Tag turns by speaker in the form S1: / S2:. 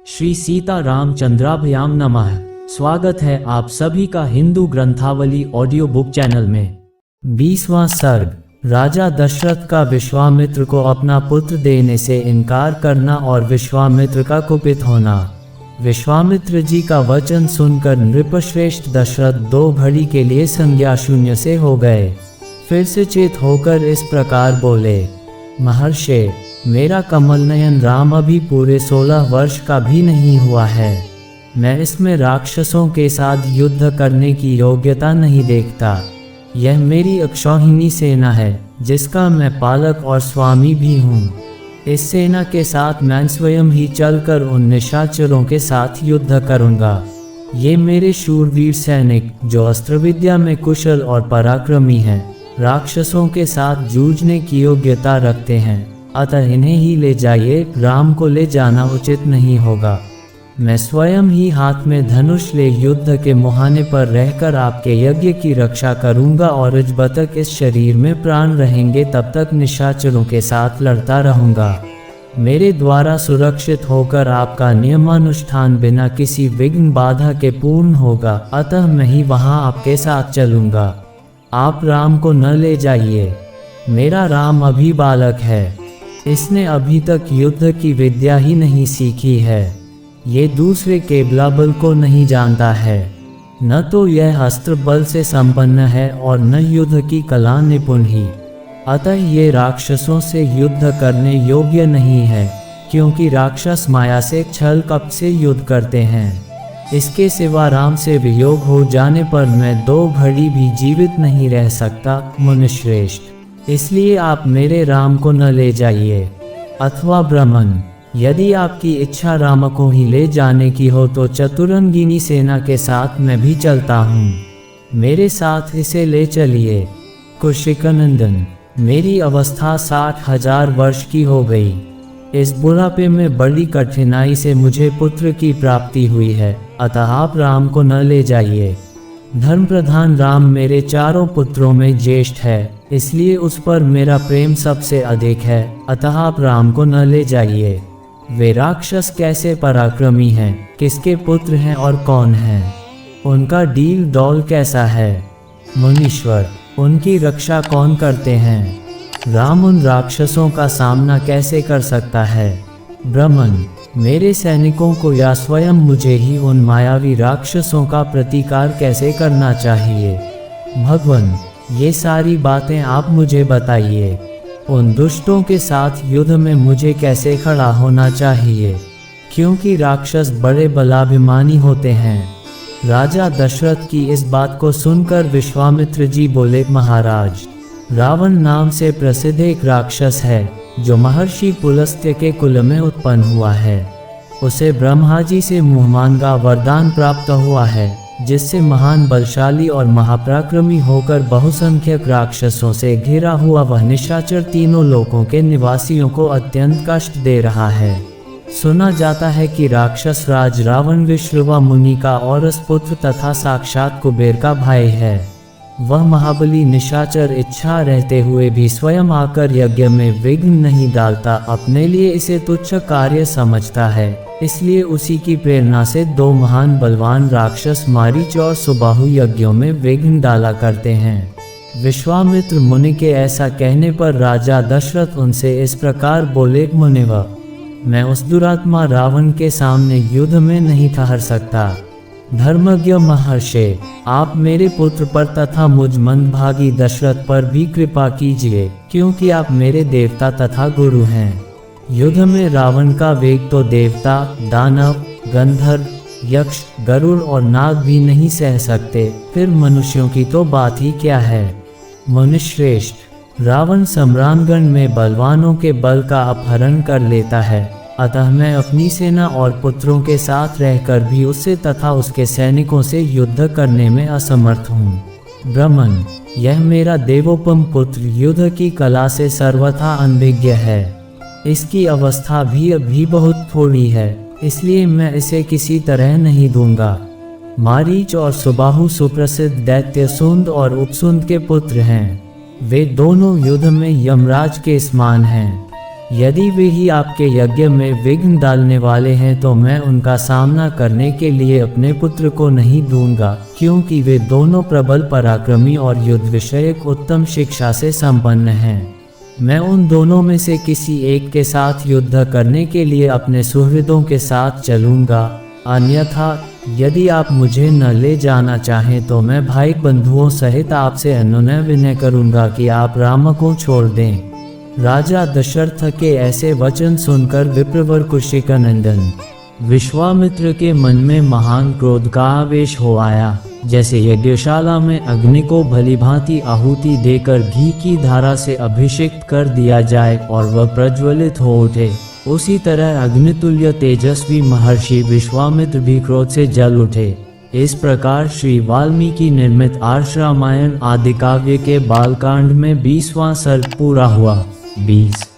S1: श्री सीता रामचंद्राभ्याम नमः। स्वागत है आप सभी का हिंदू ग्रंथावली ऑडियो बुक चैनल में। 20वां सर्ग। राजा दशरथ का विश्वामित्र को अपना पुत्र देने से इनकार करना और विश्वामित्र का कुपित होना। विश्वामित्र जी का वचन सुनकर नृपश्रेष्ठ दशरथ 2 घड़ी के लिए संज्ञा शून्य से हो गए। फिर से चेत होकर इस प्रकार बोले, महर्षि, मेरा कमल नयन राम अभी पूरे 16 वर्ष का भी नहीं हुआ है। मैं इसमें राक्षसों के साथ युद्ध करने की योग्यता नहीं देखता। यह मेरी अक्षौहिणी सेना है जिसका मैं पालक और स्वामी भी हूँ। इस सेना के साथ मैं स्वयं ही चलकर उन निशाचरों के साथ युद्ध करूँगा। ये मेरे शूरवीर सैनिक जो अस्त्र विद्या में कुशल और पराक्रमी हैं, राक्षसों के साथ जूझने की योग्यता रखते हैं, अतः इन्हें ही ले जाइए। राम को ले जाना उचित नहीं होगा। मैं स्वयं ही हाथ में धनुष ले युद्ध के मुहाने पर रहकर आपके यज्ञ की रक्षा करूंगा और जब तक इस शरीर में प्राण रहेंगे तब तक निशाचरों के साथ लड़ता रहूंगा। मेरे द्वारा सुरक्षित होकर आपका नियमानुष्ठान बिना किसी विघ्न बाधा के पूर्ण होगा, अतः मैं ही वहां आपके साथ चलूंगा। आप राम को न ले जाइए। मेरा राम अभी बालक है, इसने अभी तक युद्ध की विद्या ही नहीं सीखी है। ये दूसरे के बल को नहीं जानता है। न तो यह अस्त्र बल से संपन्न है और न युद्ध की कला निपुण ही। अतः ये राक्षसों से युद्ध करने योग्य नहीं है, क्योंकि राक्षस माया से छल कपट से युद्ध करते हैं। इसके सिवा राम से वियोग हो जाने पर मैं 2 घड़ी भी जीवित नहीं रह सकता मुनिश्रेष्ठ। इसलिए आप मेरे राम को न ले जाइए। अथवा ब्राह्मण, यदि आपकी इच्छा राम को ही ले जाने की हो तो चतुरंगिनी सेना के साथ मैं भी चलता हूँ। मेरे साथ इसे ले चलिए। कुशिकनंदन, मेरी अवस्था 60,000 वर्ष की हो गई। इस बुढ़ापे में बड़ी कठिनाई से मुझे पुत्र की प्राप्ति हुई है, अतः आप राम को न ले जाइए। धर्म प्रधान राम मेरे 4 पुत्रों में ज्येष्ठ है, इसलिए उस पर मेरा प्रेम सबसे अधिक है, अतः आप राम को न ले जाइए। वे राक्षस कैसे पराक्रमी हैं, किसके पुत्र हैं और कौन हैं? उनका डील डौल कैसा है? मुनीश्वर, उनकी रक्षा कौन करते हैं? राम उन राक्षसों का सामना कैसे कर सकता है? ब्राह्मण, मेरे सैनिकों को या स्वयं मुझे ही उन मायावी राक्षसों का प्रतिकार कैसे करना चाहिए? भगवान, ये सारी बातें आप मुझे बताइए। उन दुष्टों के साथ युद्ध में मुझे कैसे खड़ा होना चाहिए, क्योंकि राक्षस बड़े बलाभिमानी होते हैं। राजा दशरथ की इस बात को सुनकर विश्वामित्र जी बोले, महाराज, रावण नाम से प्रसिद्ध एक राक्षस है जो महर्षि पुलस्त्य के कुल में उत्पन्न हुआ है। उसे ब्रह्मा जी से मुहमांगा वरदान प्राप्त हुआ है, जिससे महान बलशाली और महापराक्रमी होकर बहुसंख्यक राक्षसों से घिरा हुआ वह निशाचर तीनों लोकों के निवासियों को अत्यंत कष्ट दे रहा है। सुना जाता है कि राक्षस राज रावण विश्रवा मुनि का औरस पुत्र तथा साक्षात कुबेर का भाई है। वह महाबली निशाचर इच्छा रहते हुए भी स्वयं आकर यज्ञ में विघ्न नहीं डालता, अपने लिए इसे तुच्छ कार्य समझता है। इसलिए उसी की प्रेरणा से 2 महान बलवान राक्षस मारीच और सुबाहु यज्ञों में विघ्न डाला करते हैं। विश्वामित्र मुनि के ऐसा कहने पर राजा दशरथ उनसे इस प्रकार बोले, मुनिवर, मैं उस दुरात्मा रावण के सामने युद्ध में नहीं ठहर सकता। धर्मज्ञ महर्षि, आप मेरे पुत्र पर तथा मुझ मंदभागी दशरथ पर भी कृपा कीजिए, क्योंकि आप मेरे देवता तथा गुरु हैं। युद्ध में रावण का वेग तो देवता, दानव, गंधर्व, यक्ष, गरुड़ और नाग भी नहीं सह सकते, फिर मनुष्यों की तो बात ही क्या है। मुनिश्रेष्ठ, रावण सम्रांगण में बलवानों के बल का अपहरण कर लेता है, अतः मैं अपनी सेना और पुत्रों के साथ रहकर भी उससे तथा उसके सैनिकों से युद्ध करने में असमर्थ हूँ। ब्राह्मण, यह मेरा देवोपम पुत्र युद्ध की कला से सर्वथा अनभिज्ञ है। इसकी अवस्था भी अभी बहुत थोड़ी है, इसलिए मैं इसे किसी तरह नहीं दूंगा। मारीच और सुबाहु सुप्रसिद्ध दैत्य सुंद और उपसुंद के पुत्र हैं। वे दोनों युद्ध में यमराज के समान हैं। यदि वे ही आपके यज्ञ में विघ्न डालने वाले हैं तो मैं उनका सामना करने के लिए अपने पुत्र को नहीं दूंगा, क्योंकि वे दोनों प्रबल पराक्रमी और युद्ध विषयक उत्तम शिक्षा से संपन्न हैं। मैं उन दोनों में से किसी एक के साथ युद्ध करने के लिए अपने सुहृदों के साथ चलूंगा, अन्यथा यदि आप मुझे न ले जाना चाहें तो मैं भाई बंधुओं सहित आपसे अनुनय विनय करूंगा कि आप राम को छोड़ दें। राजा दशरथ के ऐसे वचन सुनकर विप्रवर कुशिकानंदन विश्वामित्र के मन में महान क्रोध का आवेश हो आया। जैसे यज्ञशाला में अग्नि को भलीभांति आहुति देकर घी की धारा से अभिषेक कर दिया जाए और वह प्रज्वलित हो उठे, उसी तरह अग्नितुल्य तेजस्वी महर्षि विश्वामित्र भी क्रोध से जल उठे। इस प्रकार श्री वाल्मीकि निर्मित आर्ष रामायण आदि काव्य के बालकांड में 20वां सर्ग पूरा हुआ। 20